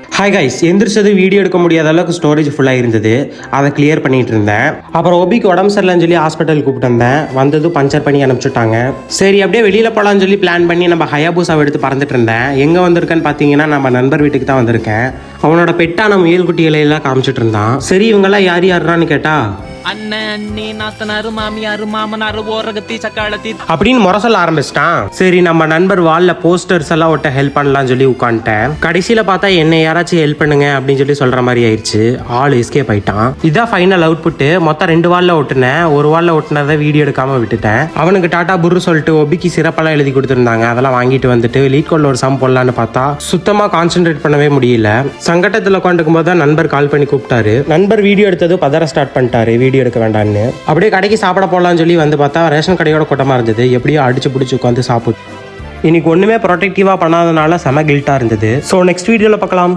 Hi guys, எந்திரிச்சது video எடுக்க முடியாத அளவுக்கு ஸ்டோரேஜ் ஃபுல்லாக இருந்தது. அதை கிளியர் பண்ணிட்டு இருந்தேன். அப்புறம் ஒபிக்கு உடம்பு சரியில்லைன்னு சொல்லி ஹாஸ்பிட்டல் கூப்பிட்டு வந்தேன். வந்தது பஞ்சர் பண்ணி அனுப்பிச்சுட்டாங்க. சரி அப்படியே வெளியில் போகலான்னு சொல்லி பிளான் பண்ணி நம்ம ஹயாபூசாவை எடுத்து பறந்துட்டு இருந்தேன். எங்கே வந்திருக்கேன்னு பார்த்தீங்கன்னா நம்ம நண்பர் வீட்டுக்கு தான் வந்திருக்கேன். அவனோட பெட்டான முயல் குட்டிகளை எல்லாம் காமிச்சிட்டு இருந்தான். சரி இவங்கெல்லாம் யார் யாருன்னு கேட்டா அண்ணன் அண்ணி நாத்தனாரு மாமியாரு மாமனாரு ஓரகத்தி சக்காளத்தி அப்படின்னு முரசல் ஆரம்பிச்சிட்டான். சரி நம்ம நண்பர் வால்ல போஸ்டர்ஸ் எல்லாம் ஒட்ட ஹெல்ப் பண்ணலாம்னு சொல்லி உட்காந்துட்டேன். கடைசியில பார்த்தா என்ன யாராச்சும் ஹெல்ப் பண்ணுங்க அப்படின்னு சொல்லி சொல்ற மாதிரி ஆயிடுச்சு. ஆள் எஸ்கேப் ஆயிட்டான். இதான் ஃபைனல் அவுட்புட். மொத்தம் 2 வால்ல ஒட்டுனேன். ஒரு வால்ல ஒட்டினதை வீடியோ எடுக்காம விட்டுட்டேன். அவனுக்கு டாட்டா புரு சொல்லிட்டு ஒபிக்கு சிறப்பெல்லாம் எழுதி கொடுத்துருந்தாங்க. அதெல்லாம் வாங்கிட்டு வந்துட்டு லீட் கோல்ல ஒரு சம் போடலான்னு பார்த்தா சுத்தமா கான்சென்ட்ரேட் பண்ணவே முடியல. சங்கடத்துல உட்காந்துக்கும் போது தான் நண்பர் கால் பண்ணி கூப்பிட்டாரு. நண்பர் வீடியோ எடுத்தது பதற ஸ்டார்ட் பண்ணிட்டாரு. வீடியோ எடுக்க வேண்டான்னு அப்படியே கடைக்கு சாப்பிட போடலாம்னு சொல்லி வந்து பார்த்தா ரேஷன் கடையோட கூட்டமா இருந்தது. எப்படியோ அடிச்சு பிடிச்சி உட்காந்து சாப்பிட்டு இன்னைக்கு ஒண்ணுமே ப்ரொடெக்டிவா பண்ணாதனால செம கில்ட்டா இருந்தது. ஸோ நெக்ஸ்ட் வீடியோல பார்க்கலாம்.